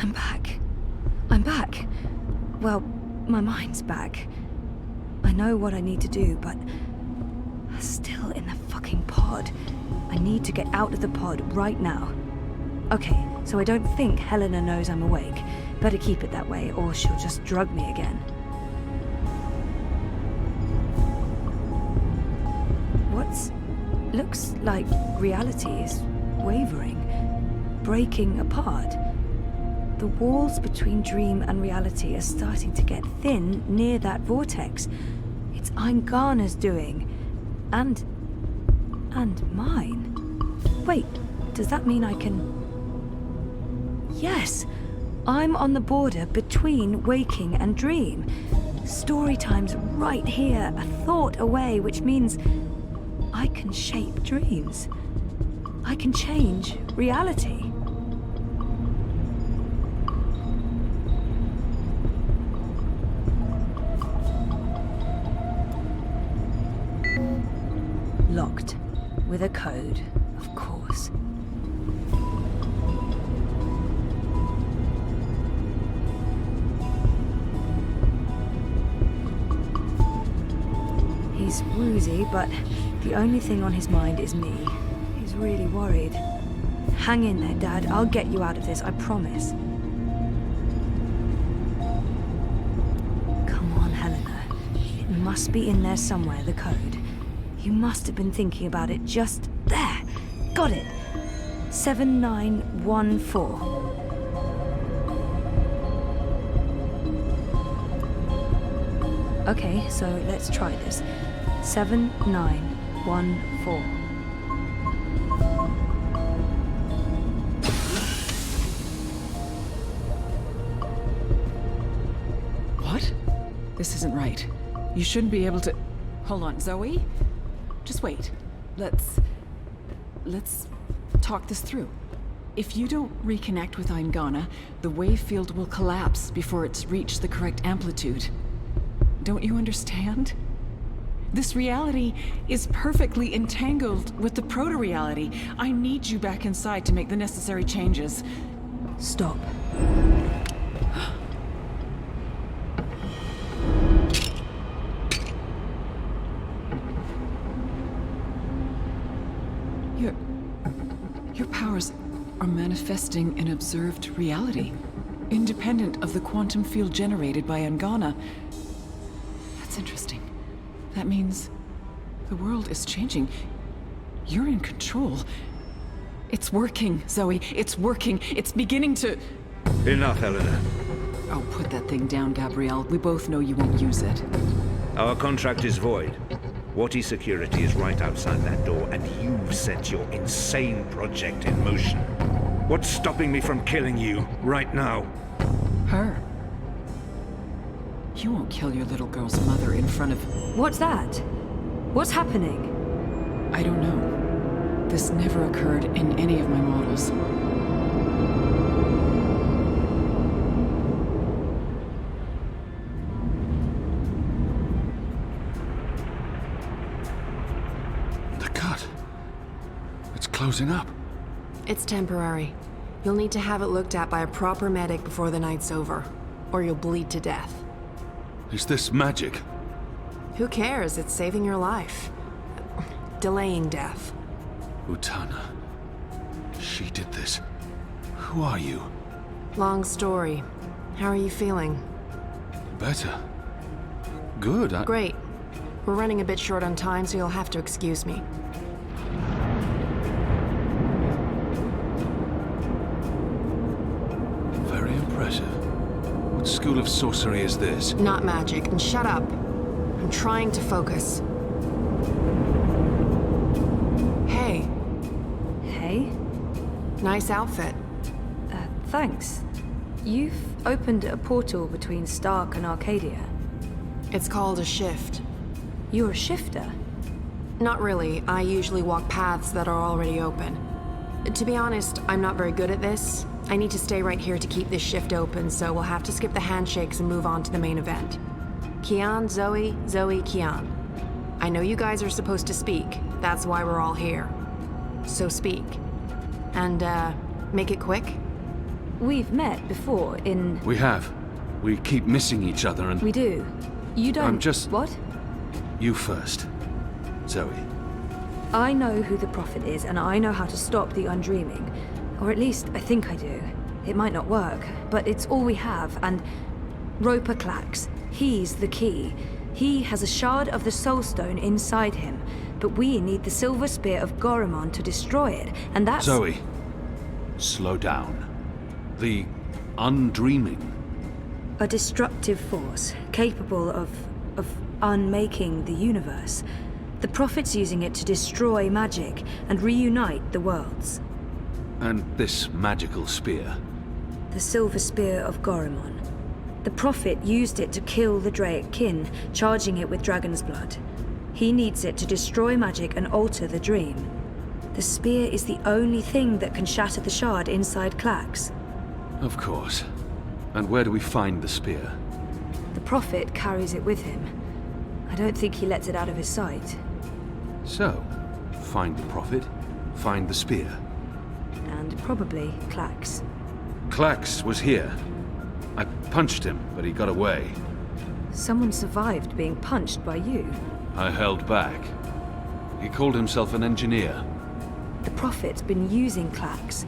I'm back. I'm back. Well, my mind's back. I know what I need to do, but... still in the fucking pod. I need to get out of the pod right now. Okay, so I don't think Helena knows I'm awake. Better keep it that way, or she'll just drug me again. Looks like reality is wavering, breaking apart. The walls between dream and reality are starting to get thin near that vortex. It's Eingana's doing. And mine. Wait, does that mean I can... Yes! I'm on the border between waking and dream. Story time's right here, a thought away, which means I can shape dreams. I can change reality. Locked. With a code, of course. He's woozy, but the only thing on his mind is me. He's really worried. Hang in there, Dad. I'll get you out of this, I promise. Come on, Helena. It must be in there somewhere, the code. You must have been thinking about it just there. Got it. 7914. Okay, so let's try this. 7914. What? This isn't right. You shouldn't be able to... Hold on, Zoe? Just wait. Let's talk this through. If you don't reconnect with Eingana, the wave field will collapse before it's reached the correct amplitude. Don't you understand? This reality is perfectly entangled with the proto-reality. I need you back inside to make the necessary changes. Stop. Your powers are manifesting an observed reality, independent of the quantum field generated by Eingana. That's interesting. That means the world is changing. You're in control. It's working, Zoe. It's working. It's beginning to... Enough, Helena. Oh, put that thing down, Gabriel. We both know you won't use it. Our contract is void. Wati security is right outside that door, and you've set your insane project in motion. What's stopping me from killing you right now? Her. You won't kill your little girl's mother in front of... What's that? What's happening? I don't know. This never occurred in any of my models. The cut. It's closing up. It's temporary. You'll need to have it looked at by a proper medic before the night's over, or you'll bleed to death. Is this magic? Who cares? It's saving your life. Delaying death. Utana. She did this. Who are you? Long story. How are you feeling? Better. Good. Great. We're running a bit short on time, so you'll have to excuse me. Very impressive. What school of sorcery is this? Not magic, and shut up. I'm trying to focus. Hey. Hey? Nice outfit. Thanks. You've opened a portal between Stark and Arcadia. It's called a shift. You're a shifter? Not really. I usually walk paths that are already open. To be honest, I'm not very good at this. I need to stay right here to keep this shift open, so we'll have to skip the handshakes and move on to the main event. Kian, Zoe, Zoe, Kian. I know you guys are supposed to speak. That's why we're all here. So speak. And, make it quick. We've met before in... We have. We keep missing each other and... We do. You don't... I'm just- What? You first. Zoe. I know who the prophet is, and I know how to stop the undreaming. Or at least, I think I do. It might not work, but it's all we have, and... Roper Clax. He's the key. He has a shard of the Soul Stone inside him, but we need the Silver Spear of Gorimon to destroy it, and that's... Zoe. Slow down. The undreaming. A destructive force, capable of unmaking the universe. The prophet's using it to destroy magic and reunite the worlds. And this magical spear. The Silver Spear of Gorimon. The prophet used it to kill the Draic kin, charging it with dragon's blood. He needs it to destroy magic and alter the dream. The spear is the only thing that can shatter the shard inside Clax. Of course. And where do we find the spear? The prophet carries it with him. I don't think he lets it out of his sight. So, find the prophet, find the spear. And probably Clax. Clax was here. I punched him, but he got away. Someone survived being punched by you. I held back. He called himself an engineer. The prophet's been using Clax,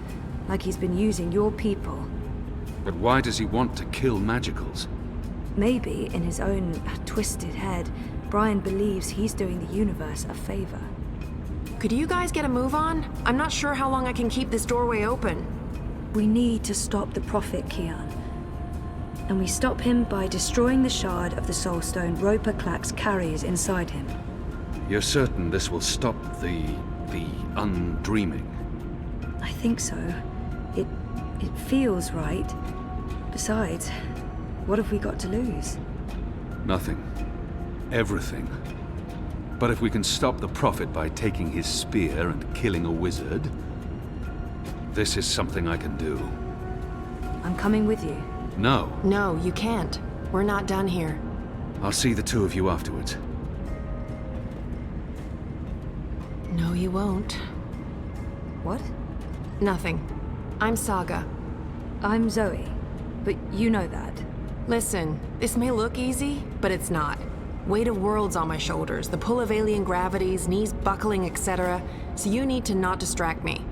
like he's been using your people. But why does he want to kill magicals? Maybe, in his own twisted head, Brian believes he's doing the universe a favor. Could you guys get a move on? I'm not sure how long I can keep this doorway open. We need to stop the prophet, Kian. And we stop him by destroying the shard of the Soul Stone Roper Clax carries inside him. You're certain this will stop the undreaming? I think so. It feels right. Besides, what have we got to lose? Nothing. Everything. But if we can stop the prophet by taking his spear and killing a wizard, this is something I can do. I'm coming with you. No. No, you can't. We're not done here. I'll see the two of you afterwards. No, you won't. What? Nothing. I'm Saga. I'm Zoe. But you know that. Listen, this may look easy, but it's not. Weight of worlds on my shoulders, the pull of alien gravities, knees buckling, etc. So you need to not distract me.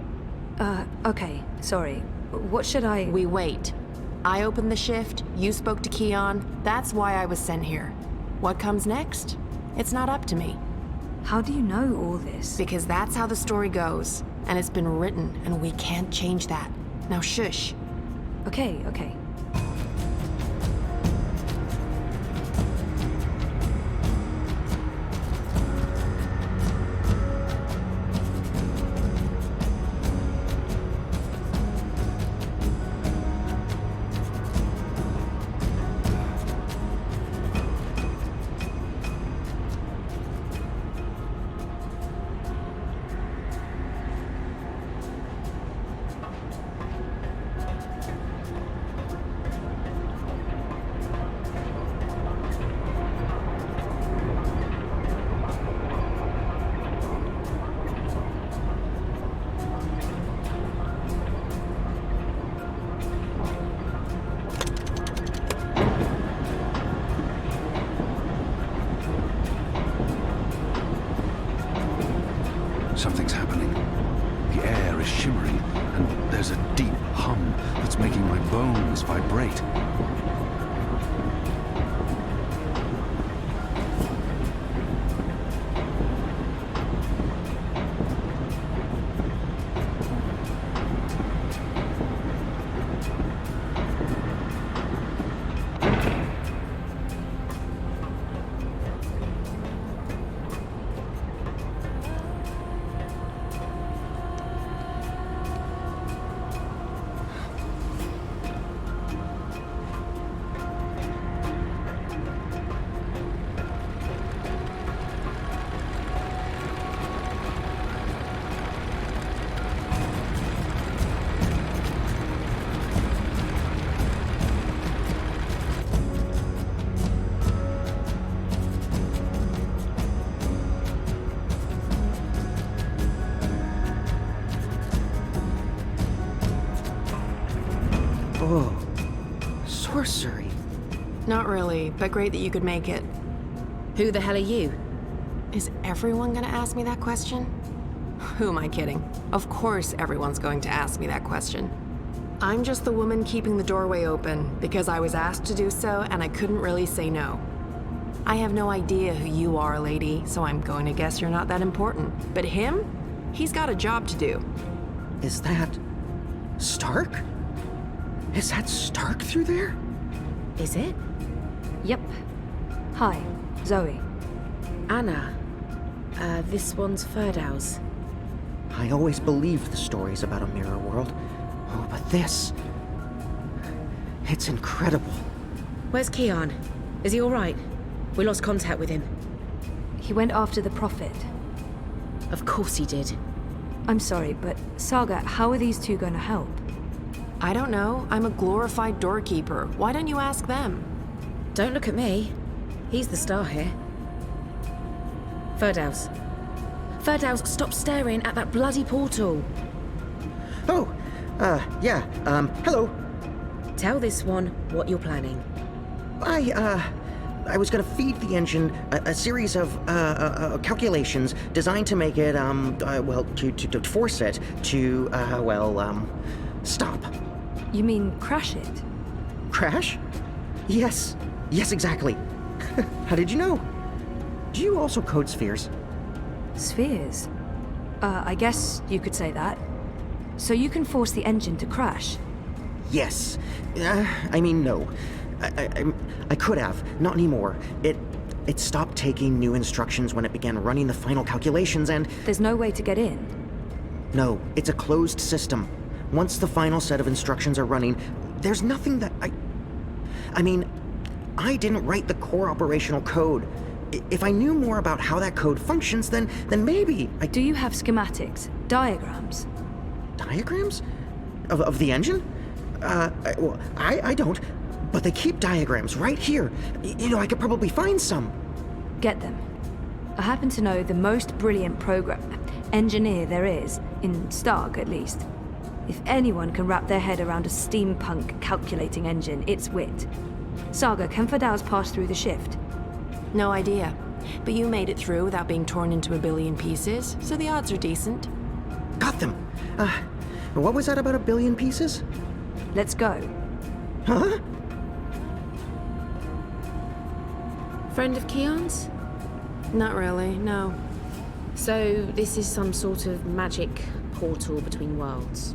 Okay. Sorry. What should I... We wait. I opened the shift, you spoke to Keon. That's why I was sent here. What comes next? It's not up to me. How do you know all this? Because that's how the story goes. And it's been written, and we can't change that. Now shush. Okay. Something's happening. The air is shimmering, and there's a deep hum that's making my bones vibrate. Oh, sorcery. Not really, but great that you could make it. Who the hell are you? Is everyone gonna ask me that question? Who am I kidding? Of course everyone's going to ask me that question. I'm just the woman keeping the doorway open because I was asked to do so and I couldn't really say no. I have no idea who you are, lady, so I'm going to guess you're not that important. But him? He's got a job to do. Is that... Stark? Is that Stark through there? Is it? Yep. Hi, Zoe. Anna. This one's Ferdows. I always believed the stories about a mirror world. Oh, but this... It's incredible. Where's Keon? Is he alright? We lost contact with him. He went after the prophet. Of course he did. I'm sorry, but Saga, how are these two going to help? I don't know. I'm a glorified doorkeeper. Why don't you ask them? Don't look at me. He's the star here. Ferdows. Ferdows, stop staring at that bloody portal. Oh, yeah, hello. Tell this one what you're planning. I was gonna feed the engine a series of, calculations designed to make it, to force it to, stop. You mean crash it? Crash? Yes, exactly. How did you know? Do you also code spheres? Spheres? I guess you could say that. So you can force the engine to crash? Yes. No. I could have. Not anymore. It stopped taking new instructions when it began running the final calculations and... There's no way to get in? No, it's a closed system. Once the final set of instructions are running, there's nothing that I didn't write the core operational code. If I knew more about how that code functions, then maybe I... Do you have schematics? Diagrams? Diagrams? Of the engine? I don't. But they keep diagrams right here. I could probably find some. Get them. I happen to know the most brilliant engineer there is, in Stark at least. If anyone can wrap their head around a steampunk calculating engine, it's Wit. Saga, can Ferdows pass through the shift? No idea. But you made it through without being torn into a billion pieces, so the odds are decent. Got them. What was that about a billion pieces? Let's go. Huh? Friend of Keon's? Not really, no. So this is some sort of magic portal between worlds?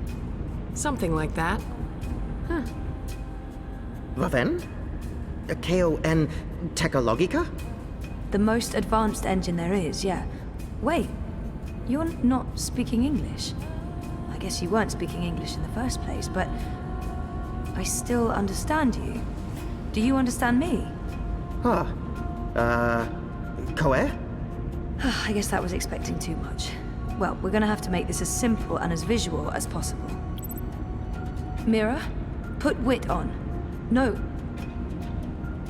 Something like that. Huh. Vaven? K-O-N Tekalogica? The most advanced engine there is, yeah. Wait, you're not speaking English? I guess you weren't speaking English in the first place, but I still understand you. Do you understand me? Koe? I guess that was expecting too much. Well, we're gonna have to make this as simple and as visual as possible. Mira, put Wit on. No.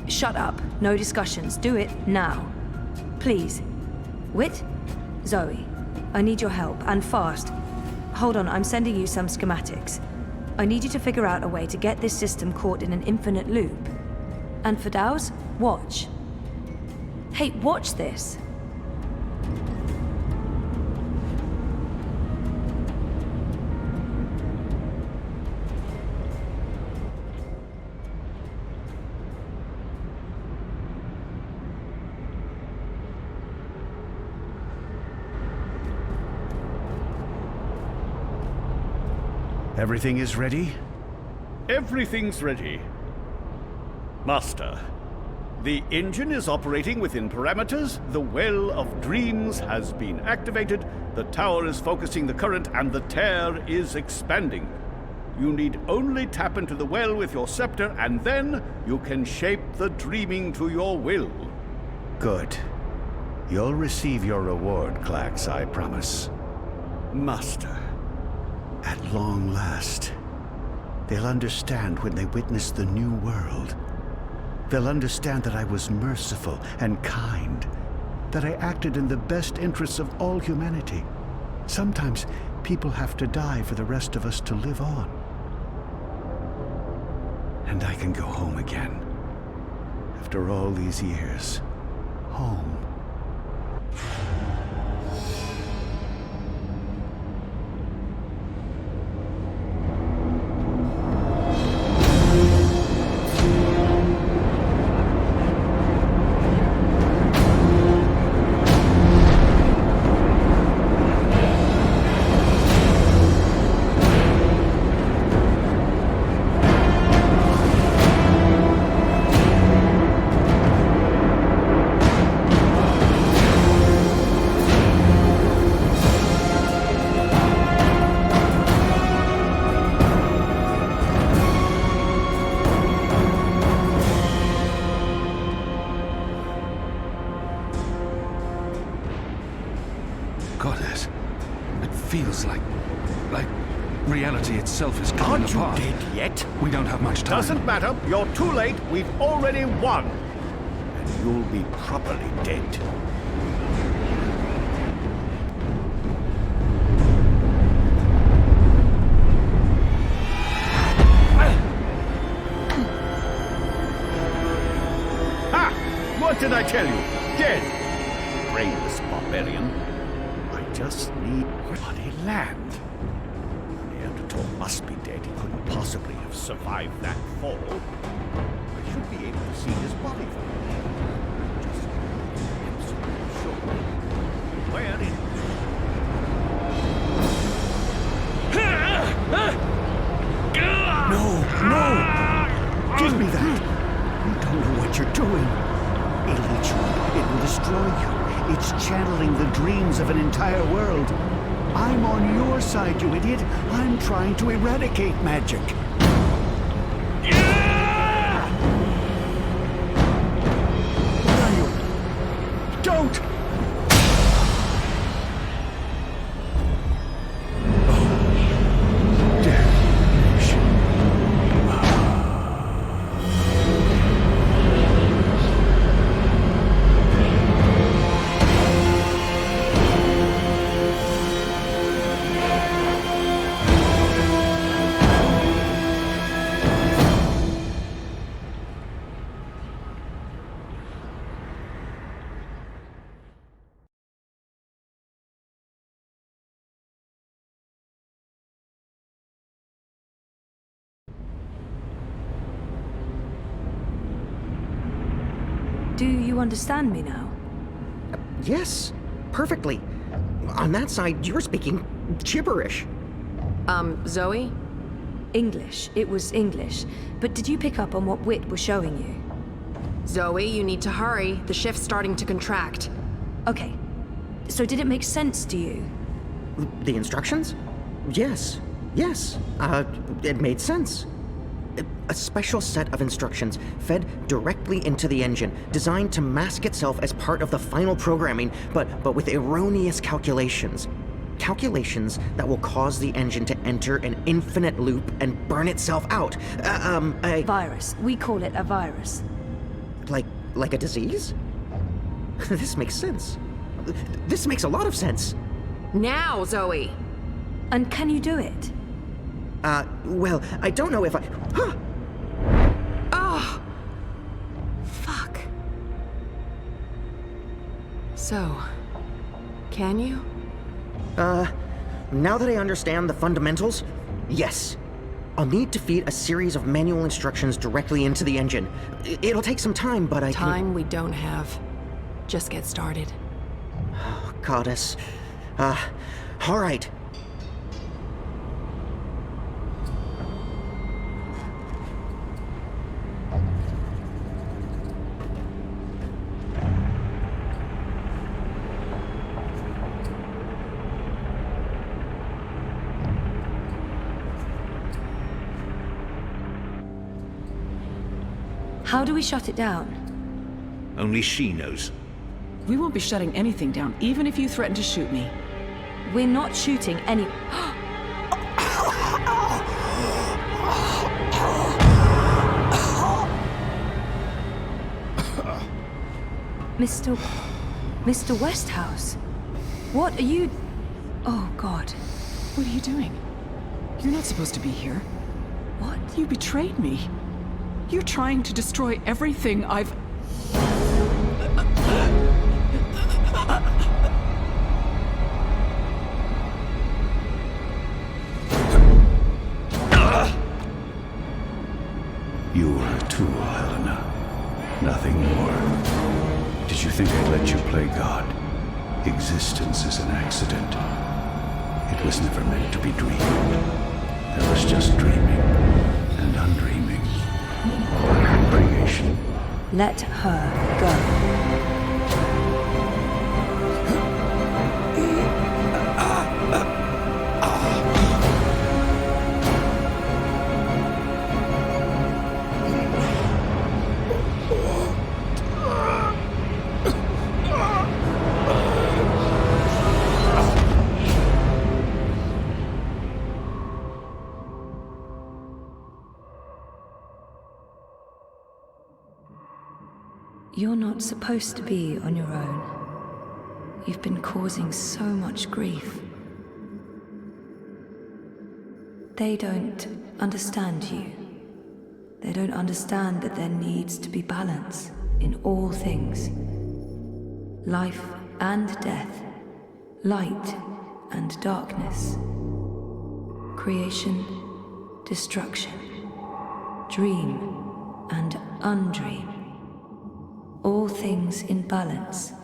Shut up. No discussions. Do it now. Please. Wit? Zoe, I need your help, and fast. Hold on, I'm sending you some schematics. I need you to figure out a way to get this system caught in an infinite loop. And Ferdows, watch. Hey, watch this. Everything is ready? Everything's ready. Master, the engine is operating within parameters, the Well of Dreams has been activated, the tower is focusing the current, and the tear is expanding. You need only tap into the well with your scepter, and then you can shape the dreaming to your will. Good. You'll receive your reward, Clax, I promise. Master. At long last, they'll understand when they witness the new world. They'll understand that I was merciful and kind, that I acted in the best interests of all humanity. Sometimes people have to die for the rest of us to live on. And I can go home again. After all these years. Home. Goddess, it feels like reality itself is coming Aren't you apart. dead yet? We don't have much time. Doesn't matter. You're too late. We've already won. And you'll be properly dead. Ha! What did I tell you? Dead. Brainless barbarian. I just need bloody land. Neanderthal must be dead. He couldn't possibly have survived that fall. I should be able to see his body from here. Just absolutely sure. Where is No! No! Give me that! You don't know what you're doing. It'll eat you. It will destroy you. It's channeling the dreams of an entire world. I'm on your side, you idiot. I'm trying to eradicate magic. What are you? Don't! Oh. Damnation. Do you understand me now? Yes, perfectly. On that side, you're speaking gibberish. Zoe? English. It was English. But did you pick up on what Wit was showing you? Zoe, you need to hurry. The shift's starting to contract. Okay. So did it make sense to you? The instructions? Yes. Yes. It made sense. A special set of instructions fed directly into the engine, designed to mask itself as part of the final programming, but with erroneous calculations. Calculations that will cause the engine to enter an infinite loop and burn itself out. A Virus. We call it a virus. like a disease? This makes sense. This makes a lot of sense. Now, Zoe! And can you do it? Well, I don't know if I... Huh! Oh! Fuck. So, can you? Now that I understand the fundamentals, yes. I'll need to feed a series of manual instructions directly into the engine. It'll take some time, but I can... Time we don't have. Just get started. Oh, Goddess. All right. How do we shut it down? Only she knows. We won't be shutting anything down, even if you threaten to shoot me. We're not shooting any... Mr. Westhouse? What are you... Oh, God. What are you doing? You're not supposed to be here. What? You betrayed me. You're trying to destroy everything I've... You were a tool, Helena. Nothing more. Did you think I'd let you play God? Existence is an accident. It was never meant to be dreamed. There was just dreaming and undreaming. Creation. Let her go. You're not supposed to be on your own. You've been causing so much grief. They don't understand you. They don't understand that there needs to be balance in all things. Life and death, light and darkness, creation, destruction, dream and undream. All things in balance.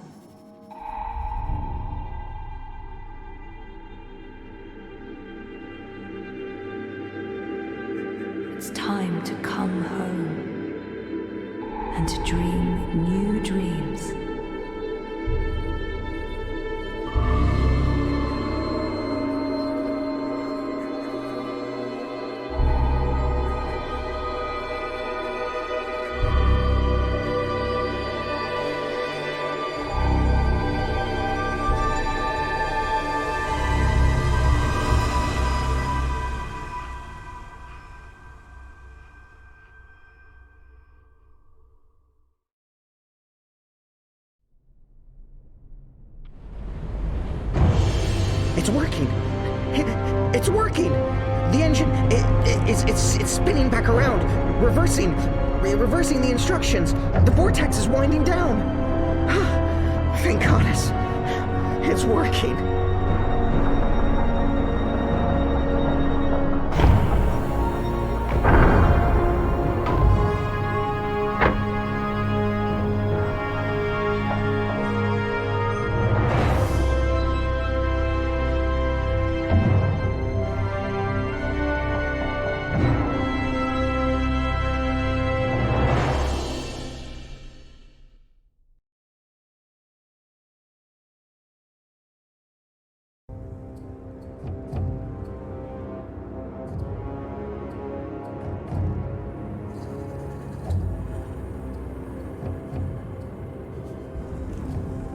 It's time to come home and to dream new dreams. It's working! It's working! The engine, it's spinning back around, reversing the instructions. The vortex is winding down. Thank goddess. It's working.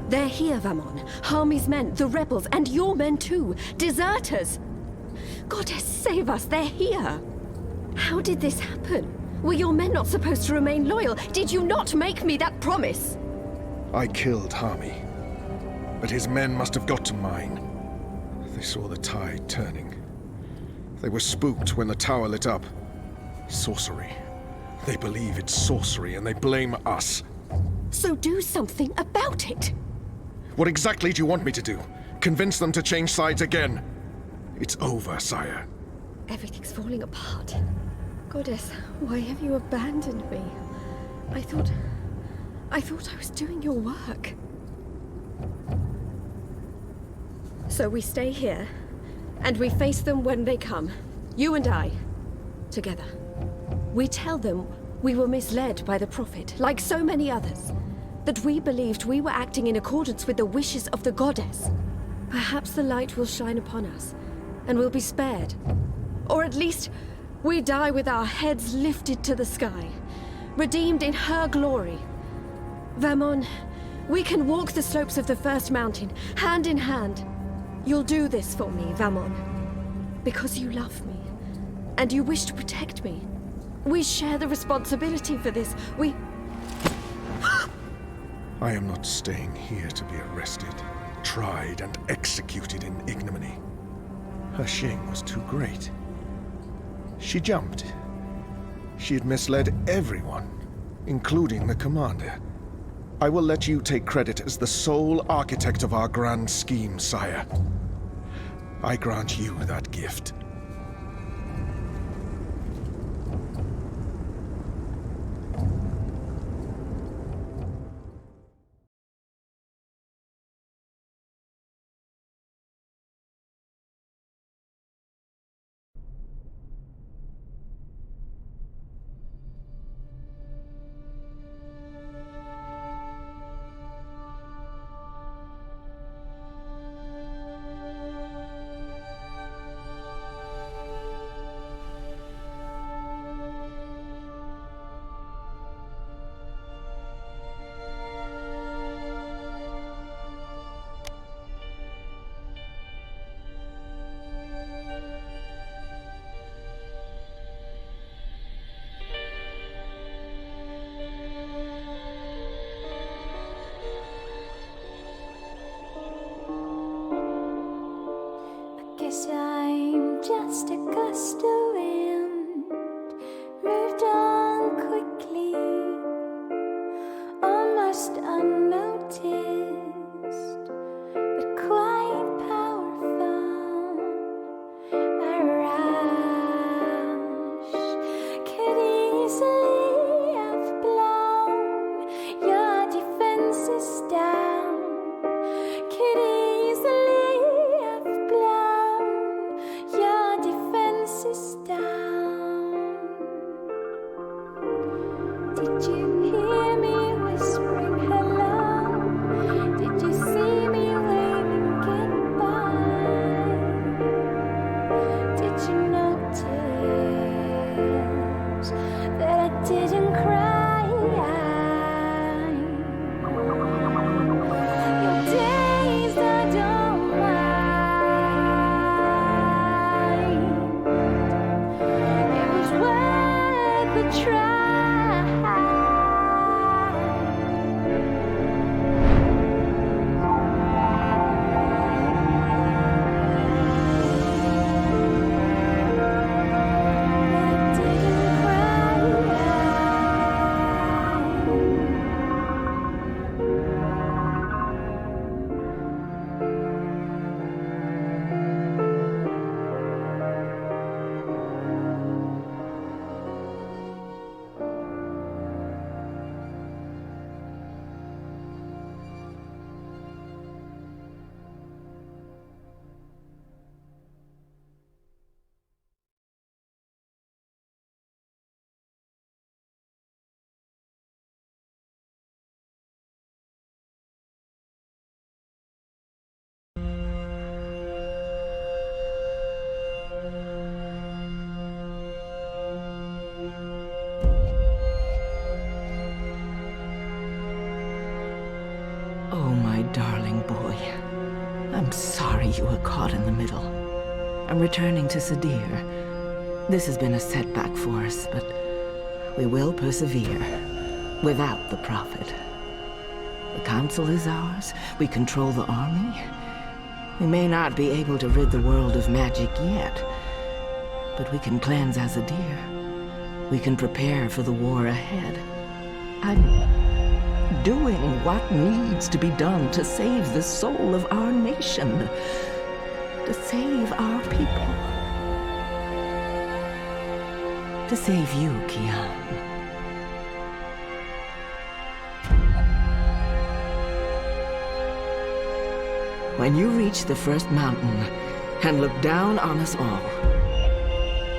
They're here, Vamon. Harmy's men, the rebels, and your men too. Deserters! Goddess, save us, they're here! How did this happen? Were your men not supposed to remain loyal? Did you not make me that promise? I killed Harmy, but his men must have got to mine. They saw the tide turning. They were spooked when the tower lit up. Sorcery. They believe it's sorcery and they blame us. So do something about it! What exactly do you want me to do? Convince them to change sides again? It's over, sire. Everything's falling apart. Goddess, why have you abandoned me? I thought I was doing your work. So we stay here, and we face them when they come. You and I, together. We tell them we were misled by the prophet, like so many others. That we believed we were acting in accordance with the wishes of the goddess. Perhaps the light will shine upon us, and we'll be spared. Or at least, we die with our heads lifted to the sky, redeemed in her glory. Vamon, we can walk the slopes of the first mountain, hand in hand. You'll do this for me, Vamon. Because you love me, and you wish to protect me. We share the responsibility for this. I am not staying here to be arrested, tried, and executed in ignominy. Her shame was too great. She jumped. She had misled everyone, including the commander. I will let you take credit as the sole architect of our grand scheme, sire. I grant you that gift. Guess I'm just a gust of wind, moved on quickly, almost unnoticed, but quite powerful. A rush could easily have blown your defenses down, could easily down. Did you hear me whispering hello? Did you see me waving goodbye? Did you notice that I didn't cry? Your days are done. Try. Oh, my darling boy. I'm sorry you were caught in the middle. I'm returning to Salir. This has been a setback for us, but we will persevere without the prophet. The council is ours. We control the army. We may not be able to rid the world of magic yet, but we can cleanse Azadir. We can prepare for the war ahead. I'm doing what needs to be done to save the soul of our nation, to save our people, to save you, Kian. When you reach the first mountain and look down on us all,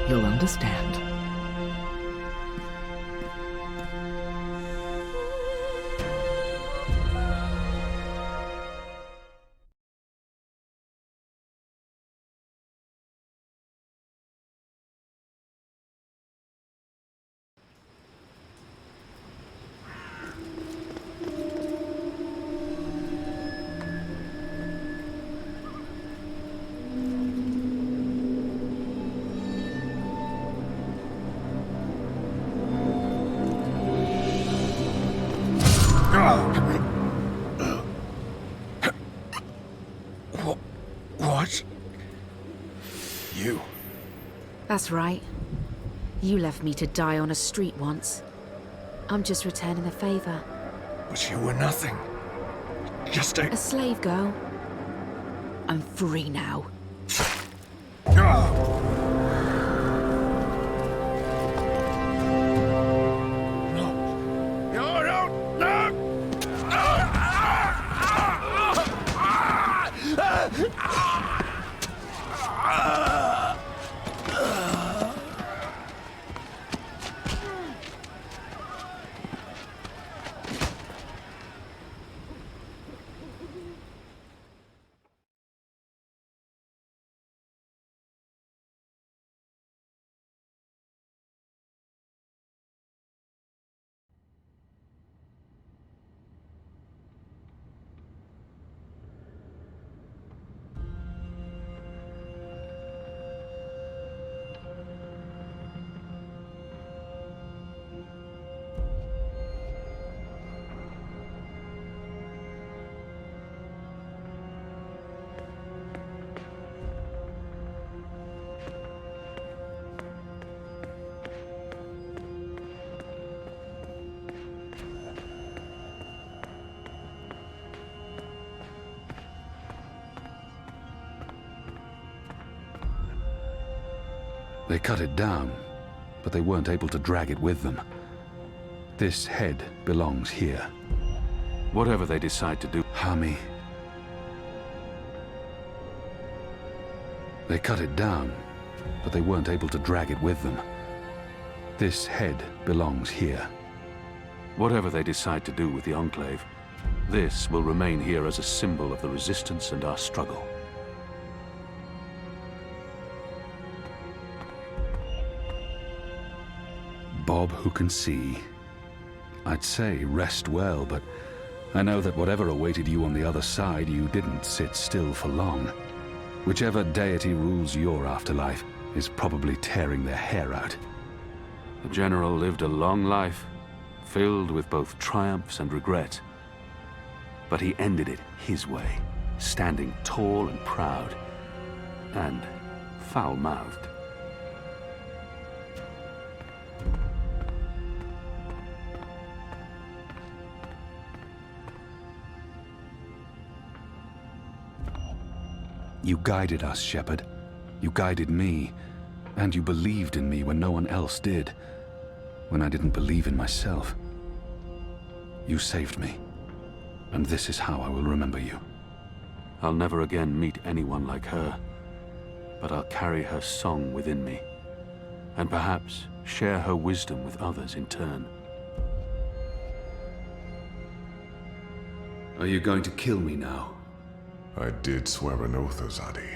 you'll understand. What? You? That's right. You left me to die on a street once. I'm just returning the favor. But you were nothing. Just a... A slave girl. I'm free now. They cut it down, but they weren't able to drag it with them. This head belongs here. Whatever they decide to do, Hami. They cut it down, but they weren't able to drag it with them. This head belongs here. Whatever they decide to do with the Enclave, this will remain here as a symbol of the resistance and our struggle. Bob who can see. I'd say rest well, but I know that whatever awaited you on the other side, you didn't sit still for long. Whichever deity rules your afterlife is probably tearing their hair out. The General lived a long life, filled with both triumphs and regret. But he ended it his way, standing tall and proud, and foul-mouthed. You guided us, Shepherd. You guided me, and you believed in me when no one else did, when I didn't believe in myself. You saved me, and this is how I will remember you. I'll never again meet anyone like her, but I'll carry her song within me, and perhaps share her wisdom with others in turn. Are you going to kill me now? I did swear an oath, Azadi.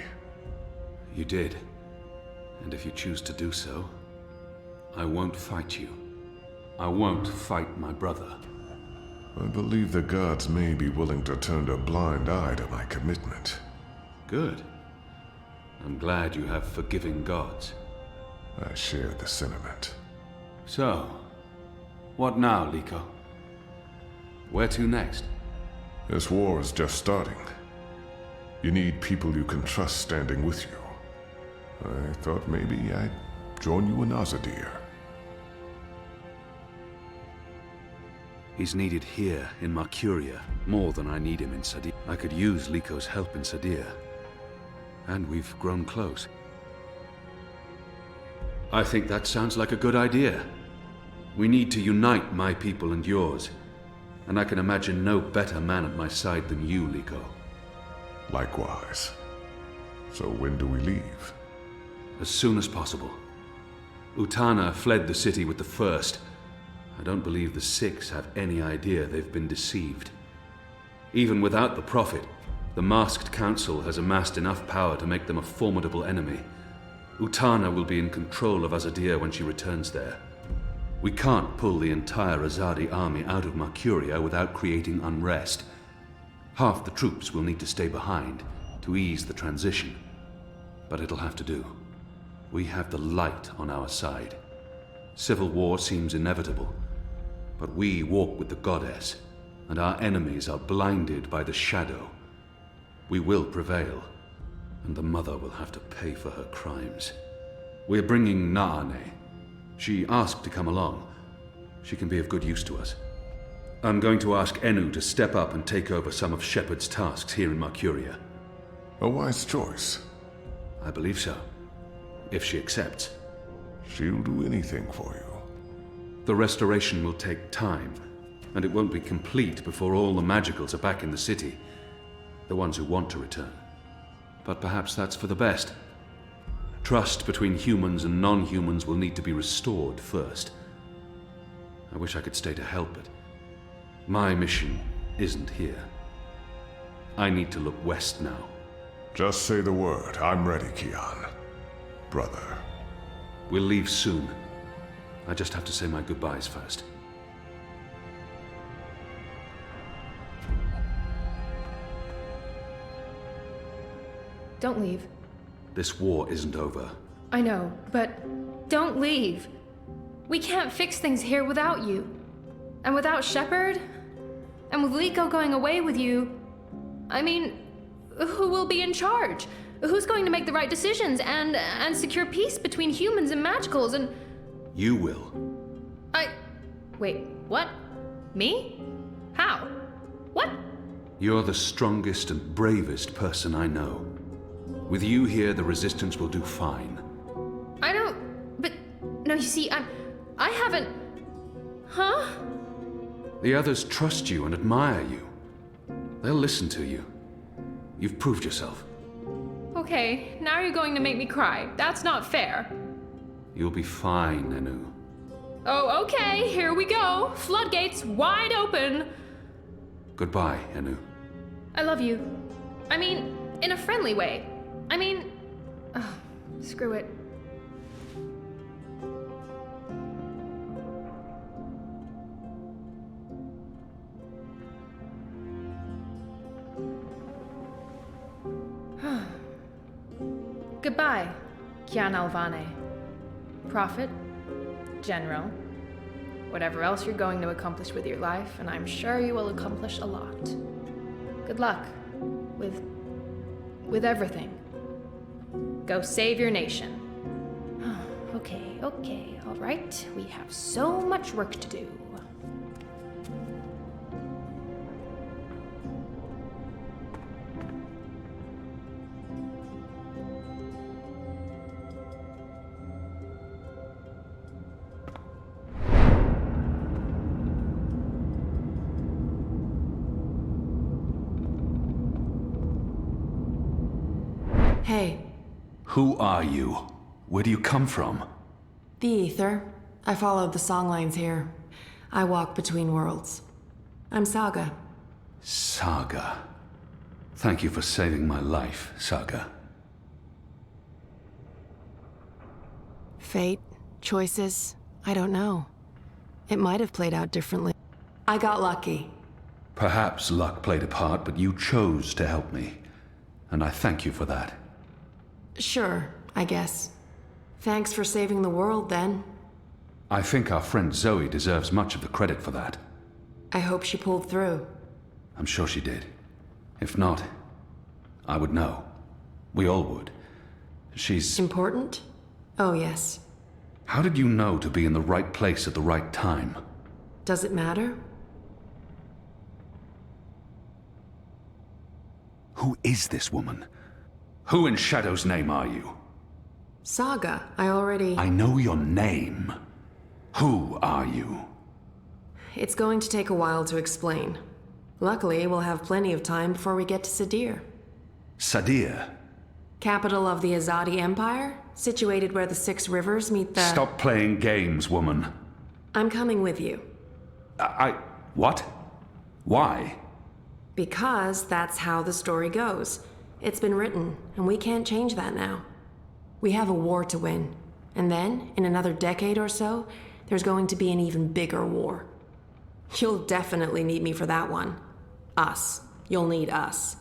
You did. And if you choose to do so, I won't fight you. I won't fight my brother. I believe the gods may be willing to turn a blind eye to my commitment. Good. I'm glad you have forgiving gods. I share the sentiment. So, what now, Liko? Where to next? This war is just starting. You need people you can trust standing with you. I thought maybe I'd join you in Azadir. He's needed here, in Mercuria, more than I need him in Sadir. I could use Liko's help in Sadir. And we've grown close. I think that sounds like a good idea. We need to unite my people and yours. And I can imagine no better man at my side than you, Liko. Likewise. So when do we leave? As soon as possible. Utana fled the city with the first. I don't believe the Six have any idea they've been deceived. Even without the Prophet, the Masked Council has amassed enough power to make them a formidable enemy. Utana will be in control of Azadir when she returns there. We can't pull the entire Azadi army out of Mercuria without creating unrest. Half the troops will need to stay behind to ease the transition. But it'll have to do. We have the light on our side. Civil war seems inevitable, but we walk with the goddess, and our enemies are blinded by the shadow. We will prevail, and the mother will have to pay for her crimes. We're bringing Naane, She asked to come along. She can be of good use to us. I'm going to ask Enu to step up and take over some of Shepard's tasks here in Mercuria. A wise choice. I believe so. If she accepts. She'll do anything for you. The restoration will take time, and it won't be complete before all the magicals are back in the city. The ones who want to return. But perhaps that's for the best. Trust between humans and non-humans will need to be restored first. I wish I could stay to help, but my mission isn't here. I need to look west now. Just say the word. I'm ready, Kian. Brother. We'll leave soon. I just have to say my goodbyes first. Don't leave. This war isn't over. I know, but don't leave. We can't fix things here without you. And without Shepard? And with Liko going away with you, I mean, who will be in charge? Who's going to make the right decisions and secure peace between humans and magicals and... You will. Wait, what? Me? How? What? You're the strongest and bravest person I know. With you here, the Resistance will do fine. I don't... But... No, you see, I haven't... Huh? The others trust you and admire you. They'll listen to you. You've proved yourself. Okay, now you're going to make me cry. That's not fair. You'll be fine, Enu. Oh, okay, here we go. Floodgates wide open. Goodbye, Enu. I love you. I mean, in a friendly way. I mean... screw it. Goodbye, Kian Alvane. Prophet, General, whatever else you're going to accomplish with your life, and I'm sure you will accomplish a lot. Good luck with everything. Go save your nation. Okay, all right. We have so much work to do. Hey. Who are you? Where do you come from? The Ether. I followed the songlines here. I walk between worlds. I'm Saga. Saga. Thank you for saving my life, Saga. Fate, choices, I don't know. It might have played out differently. I got lucky. Perhaps luck played a part, but you chose to help me. And I thank you for that. Sure, I guess. Thanks for saving the world, then. I think our friend Zoe deserves much of the credit for that. I hope she pulled through. I'm sure she did. If not, I would know. We all would. She's... Important? Oh, yes. How did you know to be in the right place at the right time? Does it matter? Who is this woman? Who in Shadow's name are you? Saga, I know your name. Who are you? It's going to take a while to explain. Luckily, we'll have plenty of time before we get to Salir. Salir? Capital of the Azadi Empire, situated where the 6 rivers meet the... Stop playing games, woman. I'm coming with you. What? Why? Because that's how the story goes. It's been written, and we can't change that now. We have a war to win. And then, in another decade or so, there's going to be an even bigger war. You'll definitely need me for that one. Us. You'll need us.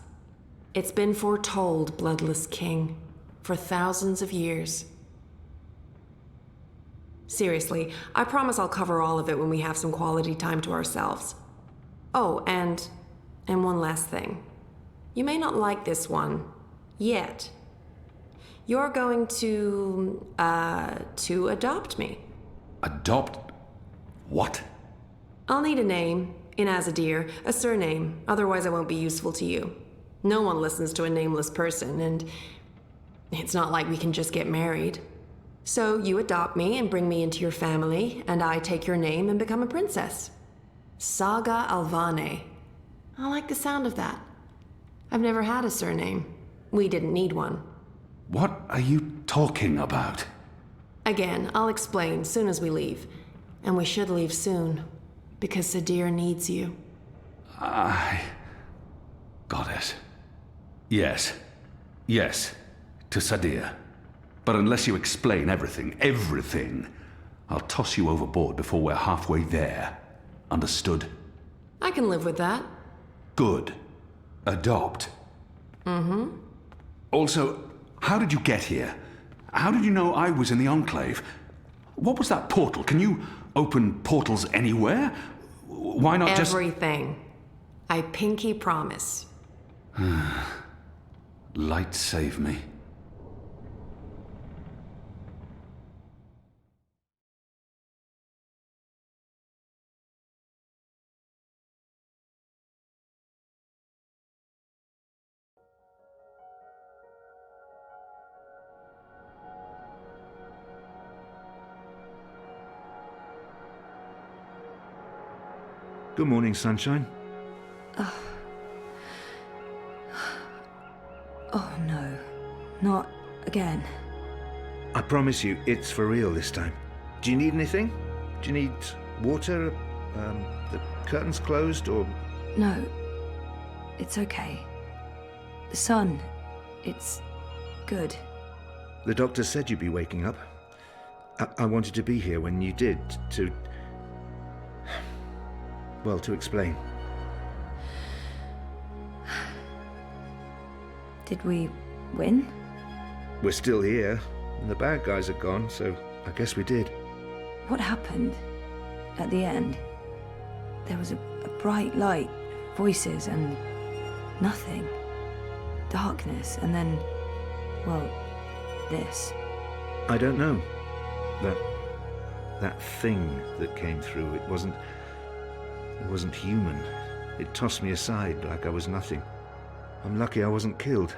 It's been foretold, Bloodless King, for thousands of years. Seriously, I promise I'll cover all of it when we have some quality time to ourselves. Oh, and one last thing. You may not like this one, yet. You're going to adopt me. Adopt... what? I'll need a name, in Azadir, a surname, otherwise I won't be useful to you. No one listens to a nameless person, and it's not like we can just get married. So you adopt me and bring me into your family, and I take your name and become a princess. Saga Alvane. I like the sound of that. I've never had a surname. We didn't need one. What are you talking about? Again, I'll explain soon as we leave. And we should leave soon, because Sadir needs you. Got it. Yes. Yes. To Sadir. But unless you explain everything, I'll toss you overboard before we're halfway there. Understood? I can live with that. Good. Adopt. Mm-hmm. Also, how did you get here? How did you know I was in the Enclave? What was that portal? Can you open portals anywhere? Why not just... Everything. I pinky promise. Light save me. Good morning, sunshine. Oh no, not again. I promise you, it's for real this time. Do you need anything? Do you need water? The curtains closed, or...? No, it's okay. The sun, it's good. The doctor said you'd be waking up. I wanted to be here when you did, to... well, to explain. Did we win? We're still here, and the bad guys are gone, so I guess we did. What happened at the end? There was a bright light, voices, and nothing. Darkness, and then, well, this. I don't know. That thing that came through, it wasn't human. It tossed me aside like I was nothing. I'm lucky I wasn't killed.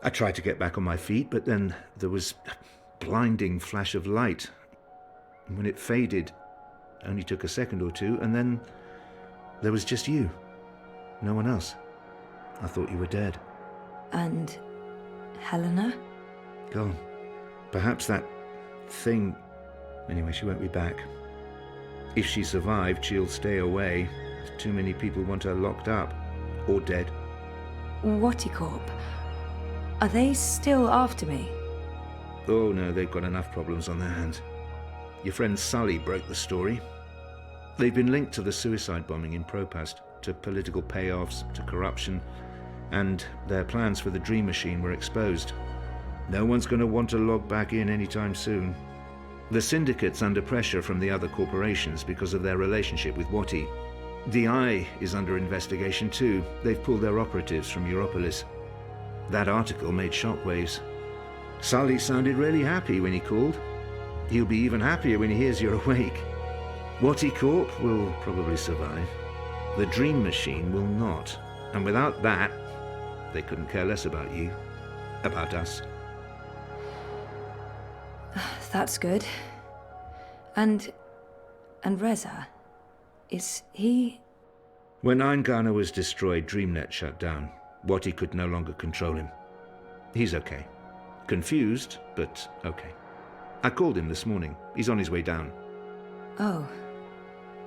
I tried to get back on my feet, but then there was a blinding flash of light. And when it faded, it only took a second or two, and then there was just you. No one else. I thought you were dead. And Helena? Gone. Perhaps that thing... Anyway, she won't be back. If she survived, she'll stay away. Too many people want her locked up. Or dead. Whattycorp? Are they still after me? Oh no, they've got enough problems on their hands. Your friend Sully broke the story. They've been linked to the suicide bombing in Propast, to political payoffs, to corruption, and their plans for the Dream Machine were exposed. No one's going to want to log back in anytime soon. The Syndicate's under pressure from the other corporations because of their relationship with Wati. The Eye is under investigation too. They've pulled their operatives from Europolis. That article made shockwaves. Sully sounded really happy when he called. He'll be even happier when he hears you're awake. Wati Corp will probably survive. The Dream Machine will not. And without that, they couldn't care less about you. About us. That's good. And Reza, is he... When Eingana was destroyed, DreamNet shut down. Wati could no longer control him. He's okay. Confused, but okay. I called him this morning. He's on his way down. Oh,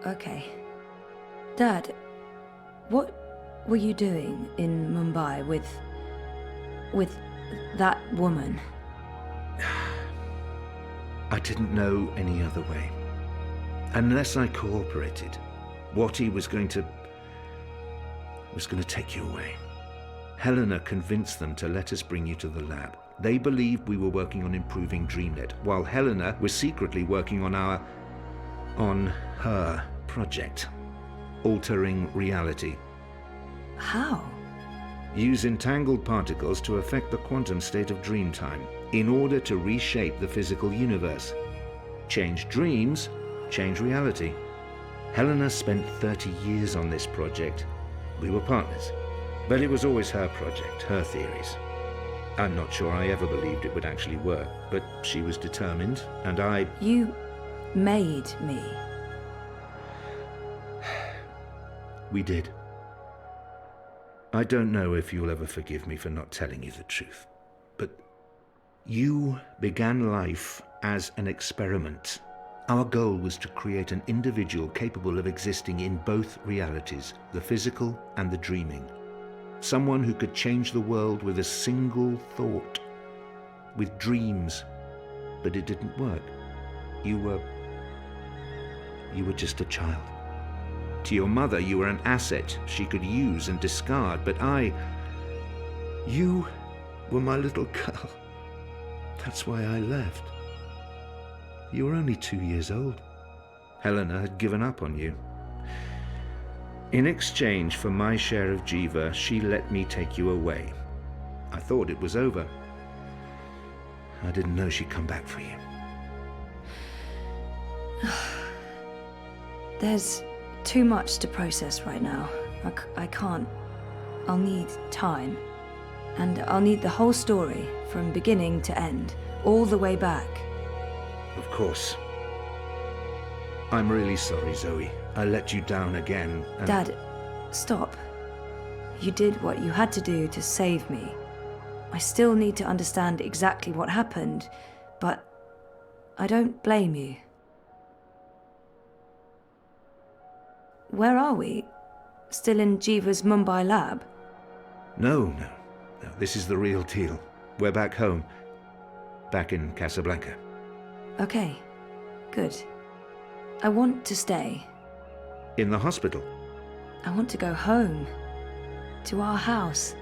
okay. Dad, what were you doing in Mumbai with that woman? I didn't know any other way. Unless I cooperated, Wati was going to take you away. Helena convinced them to let us bring you to the lab. They believed we were working on improving DreamNet, while Helena was secretly working on her project, altering reality. How? Use entangled particles to affect the quantum state of Dreamtime in order to reshape the physical universe. Change dreams, change reality. Helena spent 30 years on this project. We were partners, but it was always her project, her theories. I'm not sure I ever believed it would actually work, but she was determined, and I... You made me. We did. I don't know if you'll ever forgive me for not telling you the truth, but you began life as an experiment. Our goal was to create an individual capable of existing in both realities, the physical and the dreaming. Someone who could change the world with a single thought, with dreams. But it didn't work. You were just a child. To your mother, you were an asset she could use and discard, but you were my little girl. That's why I left. You were only 2 years old. Helena had given up on you. In exchange for my share of Jiva, she let me take you away. I thought it was over. I didn't know she'd come back for you. There's too much to process right now. I can't. I'll need time. And I'll need the whole story, from beginning to end, all the way back. Of course. I'm really sorry, Zoe. I let you down again. And... Dad, stop. You did what you had to do to save me. I still need to understand exactly what happened, but I don't blame you. Where are we? Still in Jiva's Mumbai lab? No. This is the real deal. We're back home. Back in Casablanca. Okay, good. I want to stay. In the hospital? I want to go home. To our house.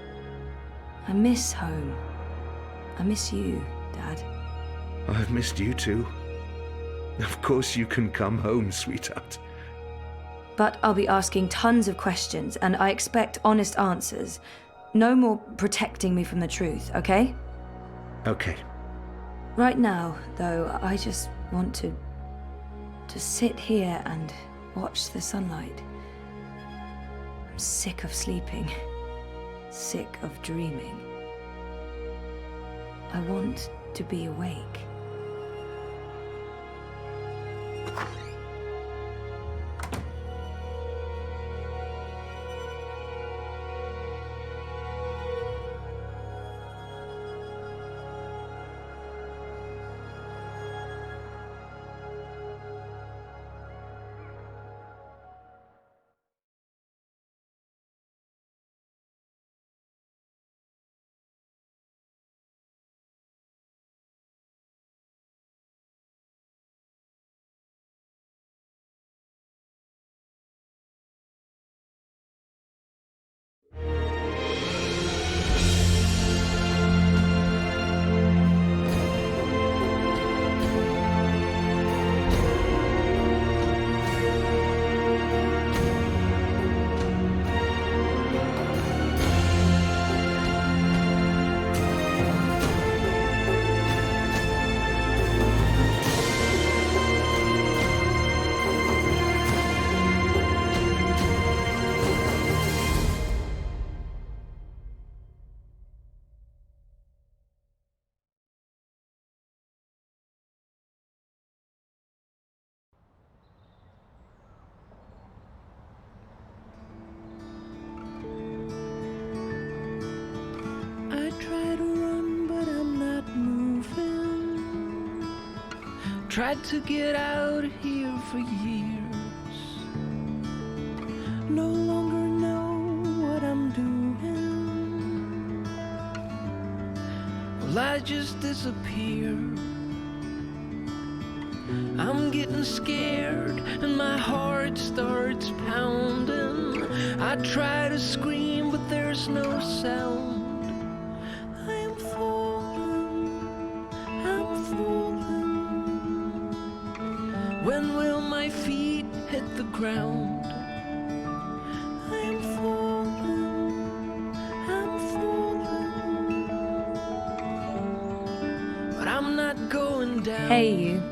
I miss home. I miss you, Dad. I've missed you too. Of course you can come home, sweetheart. But I'll be asking tons of questions, and I expect honest answers. No more protecting me from the truth, okay? Okay. Right now, though, I just want to sit here and watch the sunlight. I'm sick of sleeping. Sick of dreaming. I want to be awake. Tried to get out of here for years. No longer know what I'm doing. Well, I just disappear. I'm getting scared and my heart starts pounding. I try to scream but there's no sound. When will my feet hit the ground? I'm falling, but I'm not going down. Hey, you.